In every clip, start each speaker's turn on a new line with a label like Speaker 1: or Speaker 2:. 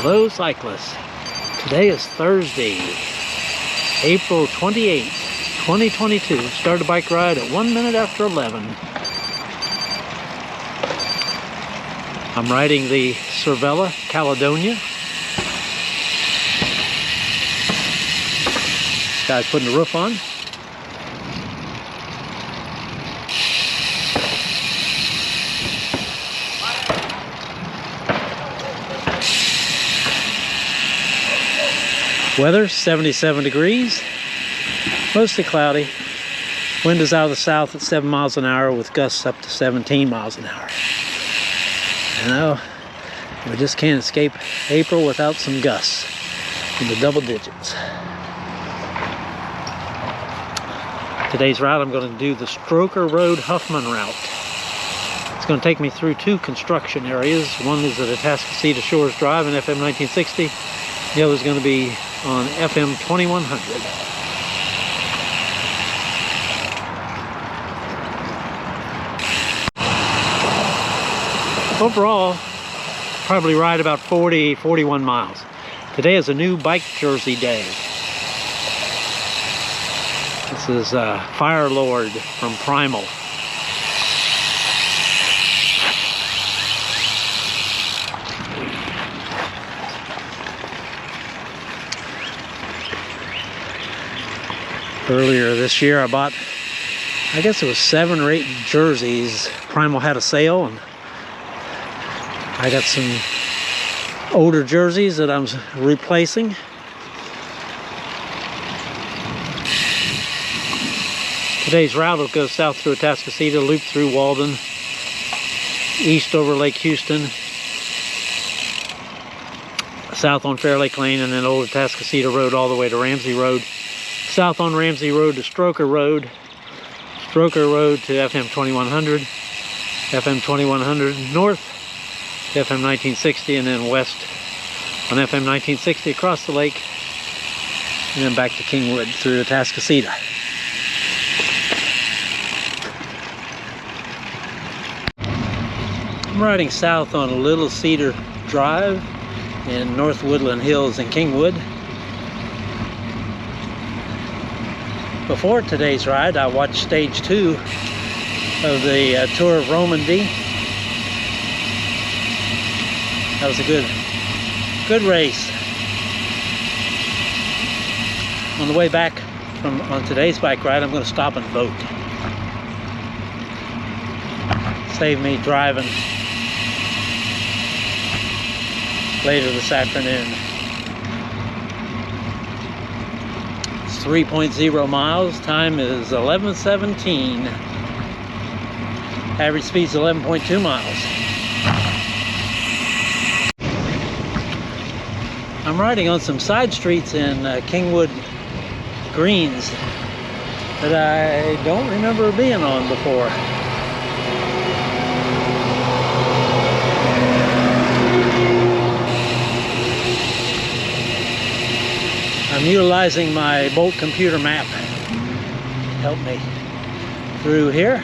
Speaker 1: Hello cyclists, today is Thursday, April 28th, 2022. Start a bike ride at 1 minute after 11. I'm riding the Cervella Caledonia. This guy's putting the roof on. Weather 77 degrees, mostly cloudy. Wind is out of the south at 7 miles an hour with gusts up to 17 miles an hour. You know, we just can't escape April without some gusts in the double digits. Today's route, I'm going to do the Stroker Road Huffman route. It's going to take me through two construction areas. One is at Atascocita Shores Drive in FM 1960. The other is going to be on FM 2100. Overall, probably ride about 41 miles. Today is a new bike jersey day. This is Fire Lord from Primal. Earlier this year I bought, I guess it was 7 or 8 jerseys. Primal had a sale and I got some older jerseys that I'm replacing. Today's route will go south through Atascocita, loop through Walden, east over Lake Houston, south on Fair Lake Lane, and then Old Atascocita Road all the way to Ramsey Road. South on Ramsey Road to Stroker Road to FM 2100, FM 2100 north to FM 1960, and then west on FM 1960 across the lake, and then back to Kingwood through Atascocita. I'm riding south on Little Cedar Drive in North Woodland Hills in Kingwood. Before today's ride, I watched stage 2 of the Tour of Romandy. That was a good race. On the way back on today's bike ride, I'm going to stop and vote. Save me driving later this afternoon. 3.0 miles, time is 11:17. Average speed is 11.2 miles. I'm riding on some side streets in Kingwood Greens that I don't remember being on before. I'm utilizing my Bolt computer map to help me through here.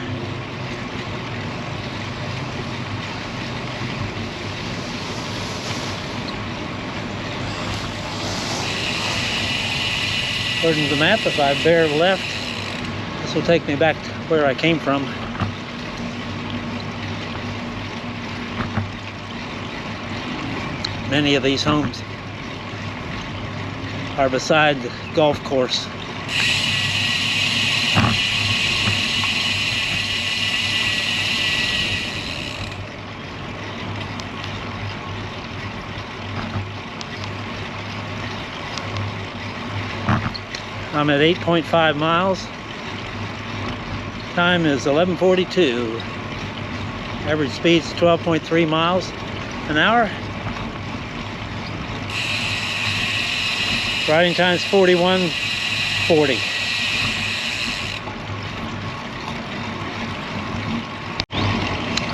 Speaker 1: According to the map, if I bear left, this will take me back to where I came from. Many of these homes are beside the golf course. I'm at 8.5 miles. Time is 11:42. Average speed is 12.3 miles an hour. Riding time is 41:40.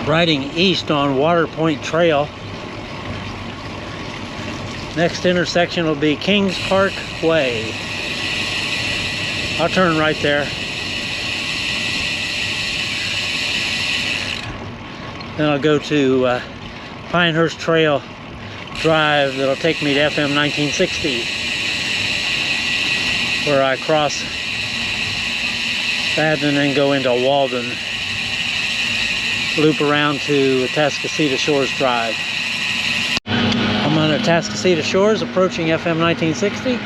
Speaker 1: Riding east on Water Point Trail. Next intersection will be Kings Park Way. I'll turn right there. Then I'll go to Pinehurst Trail drive that'll take me to FM 1960, where I cross that and then go into Walden, loop around to Atascocita Shores Drive. I'm on Atascocita Shores, approaching FM 1960.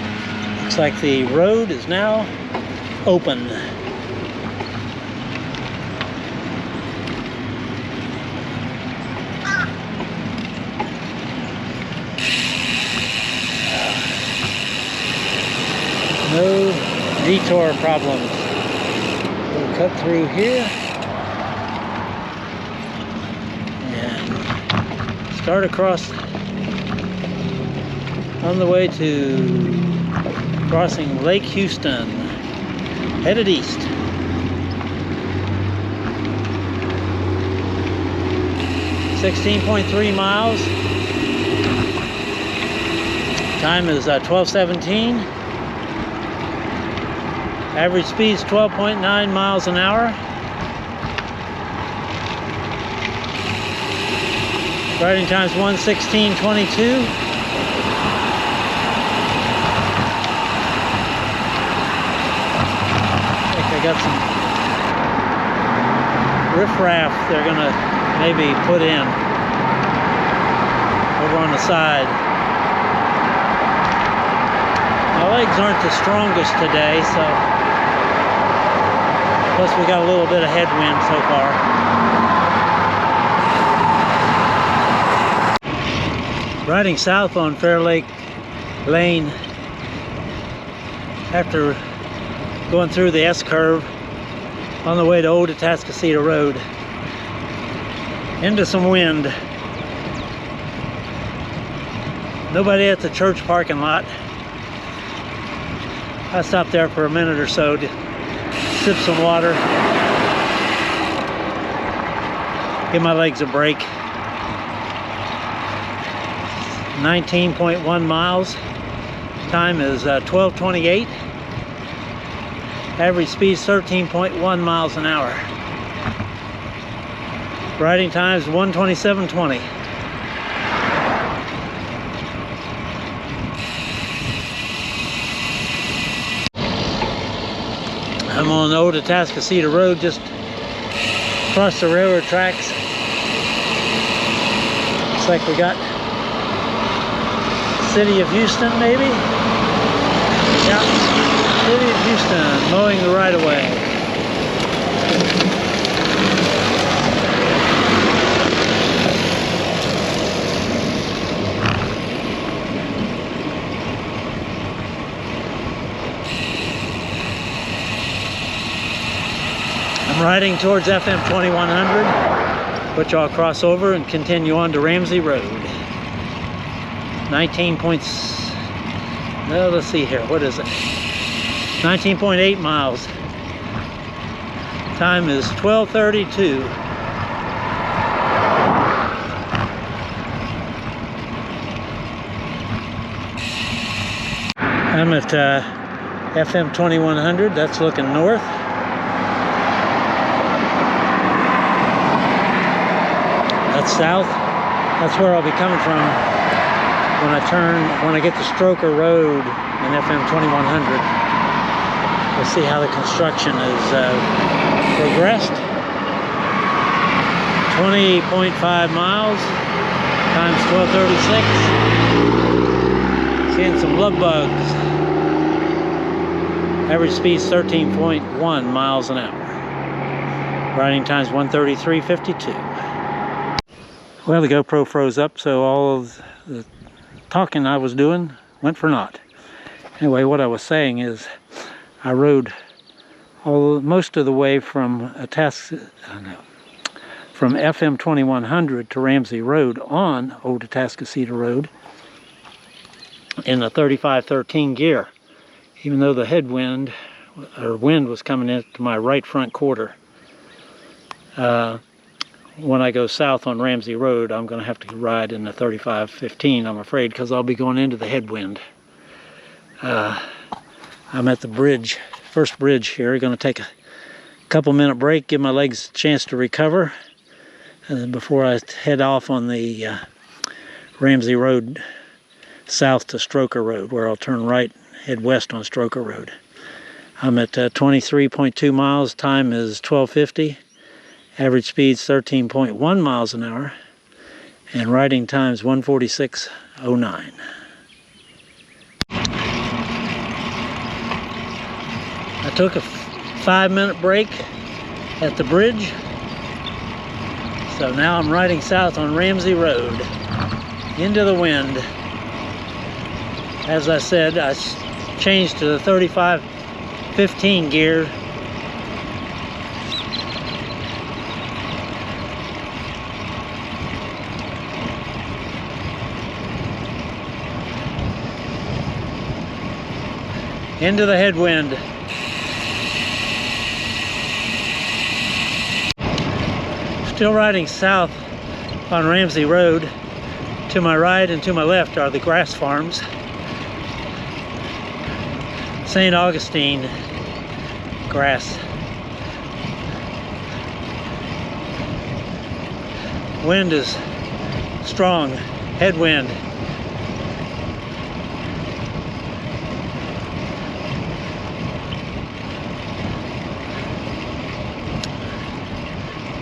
Speaker 1: Looks like the road is now open. No detour problems. We'll cut through here and start across on the way to crossing Lake Houston, headed east. .3 miles. Time is 12:17. Average speed is 12.9 miles an hour. Riding times 1:16:22. I got some riffraff they're gonna maybe put in over on the side. My legs aren't the strongest today, so plus we got a little bit of headwind so far. Riding south on Fair Lake Lane after going through the S-curve on the way to Old Atascocita Road. Into some wind. Nobody at the church parking lot. I stopped there for a minute or so to sip some water, give my legs a break. 19.1 miles. Time is 12:28. Average speed is 13.1 miles an hour. Riding time is 1:27:20. I'm on the Old Atascocita Road, just across the railroad tracks. Looks like we got City of Houston, maybe? Yeah, City of Houston, mowing the right-of-way. I'm riding towards FM 2100, which I'll cross over and continue on to Ramsey Road. 19 points, no, let's see here, what is it? 19.8 miles. Time is 12:32. I'm at FM 2100, that's looking north. That's south. That's where I'll be coming from when I get to Stroker Road in FM 2100. We'll see how the construction is progressed. 20.5 miles, times 12:36. Seeing some love bugs. Average speed is 13.1 miles an hour. Riding times 1:33:52. Well, the GoPro froze up, so all of the talking I was doing went for naught. Anyway, what I was saying is I rode most of the way from FM 2100 to Ramsey Road on Old Atascocita Road in a 35-13 gear, even though the headwind or wind was coming into my right front quarter. When I go south on Ramsey Road, I'm going to have to ride in the 35-15, I'm afraid, because I'll be going into the headwind. I'm at the bridge, first bridge here. Going to take a couple minute break, give my legs a chance to recover before I head off on the Ramsey Road south to Stroker Road, where I'll turn right, head west on Stroker Road. I'm at 23.2 miles, time is 12:50, average speed's 13.1 miles an hour, and riding time's 1:46:09. I took a 5-minute break at the bridge, so now I'm riding south on Ramsey Road into the wind. As I said, I changed to the 35-15 gear. Into the headwind. Still riding south on Ramsey Road. To my right and to my left are the grass farms. St. Augustine grass. Wind is strong, headwind.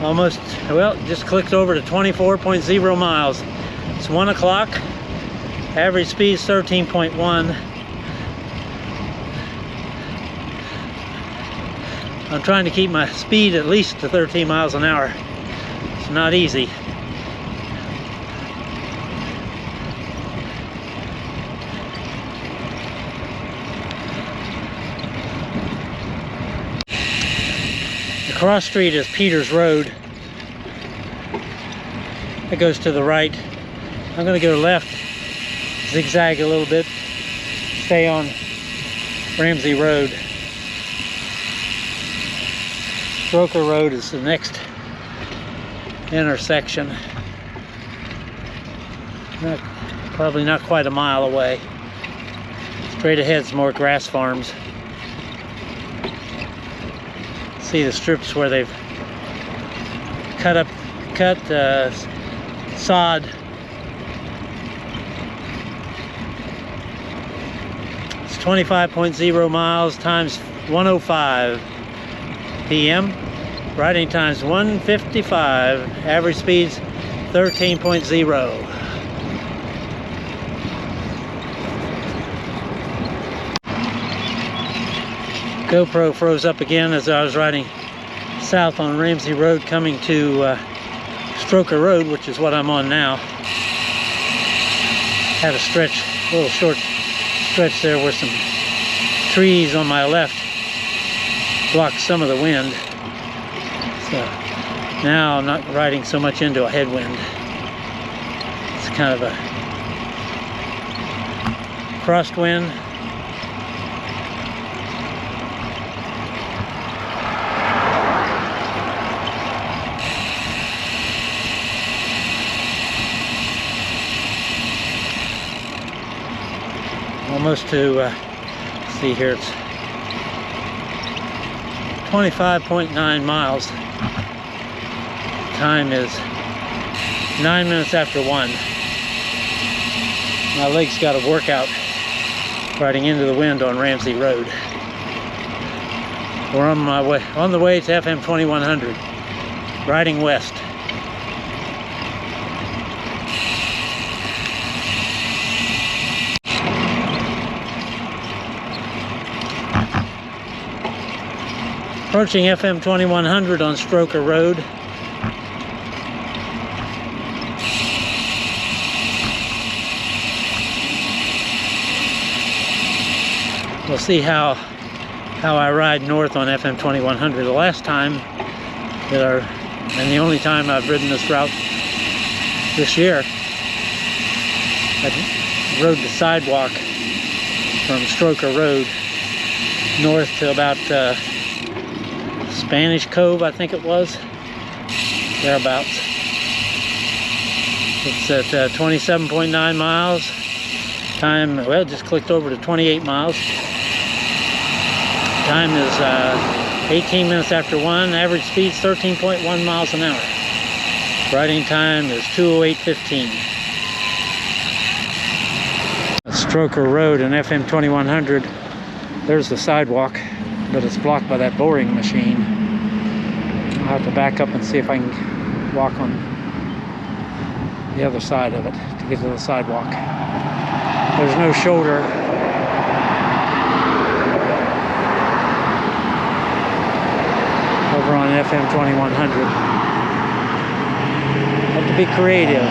Speaker 1: Almost, well, just clicked over to 24.0 miles. It's 1 o'clock. Average speed is 13.1. I'm trying to keep my speed at least to 13 miles an hour. It's not easy. The cross street is Peters Road. It goes to the right. I'm going to go left, zigzag a little bit, stay on Ramsey Road. Stroker Road is the next intersection. Probably not quite a mile away. Straight ahead's more grass farms. See the strips where they've cut sod. It's 25.0 miles, times 1:05 p.m. Riding times 1:55. Average speeds 13.0. GoPro froze up again as I was riding south on Ramsey Road coming to Stroker Road, which is what I'm on now. Had a little short stretch there where some trees on my left blocked some of the wind. So now I'm not riding so much into a headwind. It's kind of a crosswind. Almost to, see here, it's 25.9 miles. Time is 9 minutes after 1. My legs got a workout riding into the wind on Ramsey Road. We're on the way to FM 2100, riding west. Approaching FM 2100 on Stroker Road. We'll see how I ride north on FM 2100. The last time and the only time I've ridden this route this year, I rode the sidewalk from Stroker Road north to about Spanish Cove, I think it was, thereabouts. It's at 27.9 miles. Time, well, just clicked over to 28 miles. Time is 18 minutes after 1. Average speed 13.1 miles an hour. Riding time is 2:08:15. Stroker Road and FM 2100. There's the sidewalk, but it's blocked by that boring machine. I'll have to back up and see if I can walk on the other side of it to get to the sidewalk. There's no shoulder. Over on FM 2100. Have to be creative.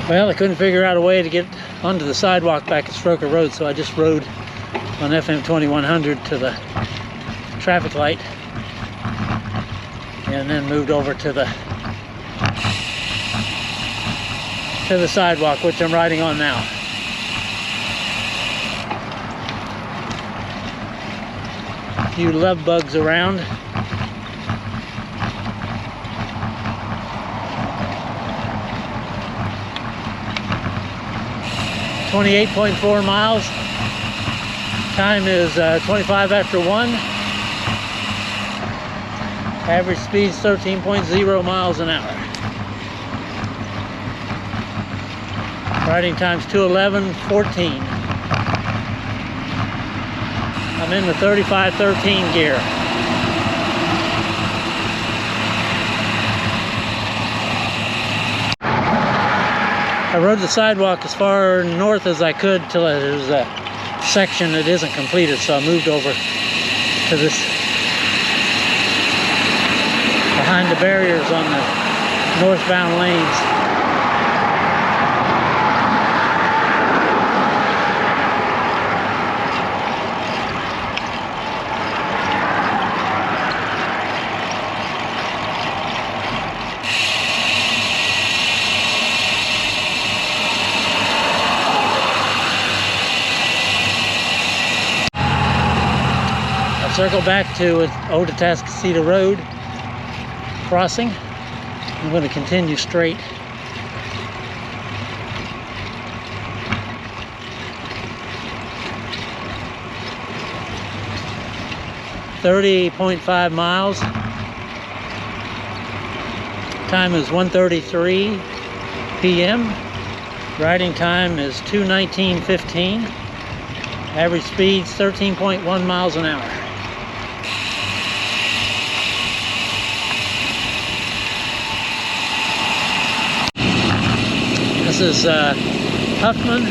Speaker 1: Well, I couldn't figure out a way to get onto the sidewalk back at Stroker Road, so I just rode on FM 2100 to the traffic light and then moved over to the sidewalk, which I'm riding on now. A few love bugs around. .4 miles. Time is 25 after 1. Average speed is 13.0 miles an hour. Riding time's 2:11:14. I'm in the 35-13 gear. I rode the sidewalk as far north as I could till there's a section that isn't completed, so I moved over to this behind the barriers on the northbound lanes. Circle back to Old Atascocita Road crossing. I'm going to continue straight. .5 miles. Time is 1:33 p.m. Riding time is 2:19:15. Average speed's 13.1 miles an hour. This is Huffman.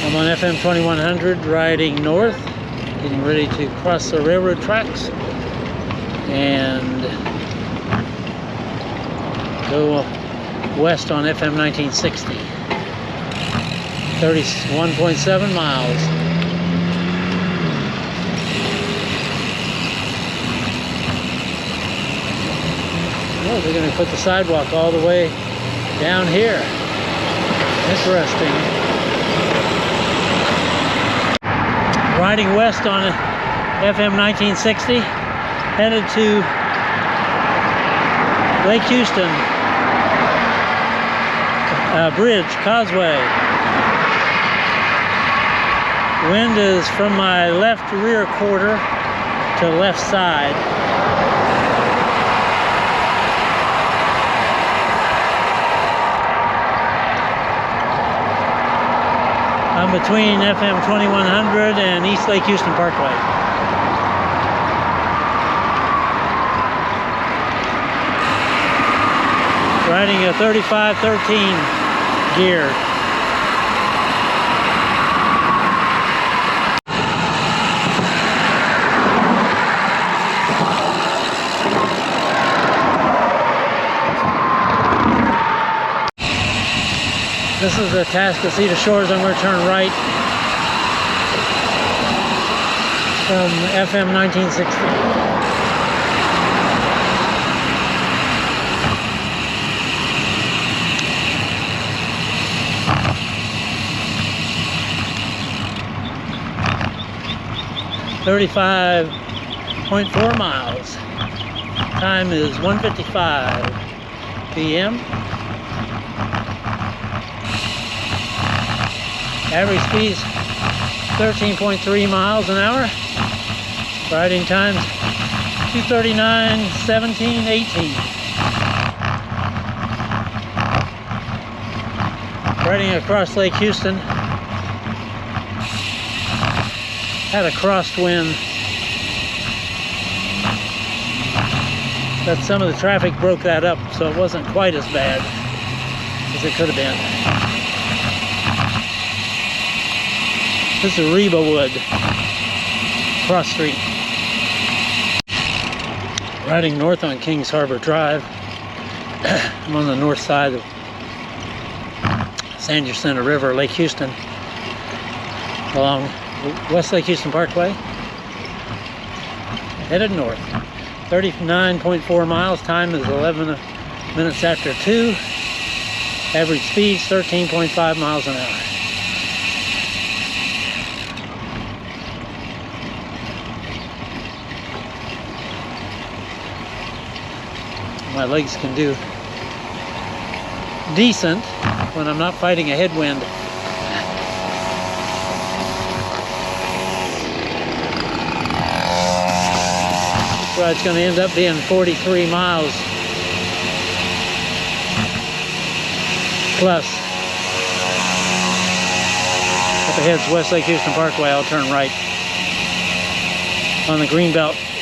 Speaker 1: I'm on FM 2100 riding north, getting ready to cross the railroad tracks and go west on FM 1960. 31.7 miles. Oh, they're going to put the sidewalk all the way down here. Interesting. Riding west on FM 1960, headed to Lake Houston Bridge, Causeway. Wind is from my left rear quarter to left side. I'm between FM 2100 and East Lake Houston Parkway. Riding a 35-13 gear. This is the Atascocita Shores. I'm going to turn right from FM 1960. .4 miles. Time is 1:55 p.m. Average speed is 13.3 miles an hour. Riding times 2:39:17:18. Riding across Lake Houston. Had a crosswind. But some of the traffic broke that up, so it wasn't quite as bad as it could have been. This is Reba Wood, cross street. Riding north on Kings Harbor Drive. I'm on the north side of San Jacinto River, Lake Houston, along West Lake Houston Parkway. Headed north. 39.4 miles. Time is 11 minutes after 2. Average speed 13.5 miles an hour. My legs can do decent when I'm not fighting a headwind. This ride's going to end up being 43 miles plus. Up ahead's West Lake Houston Parkway. I'll turn right on the Greenbelt.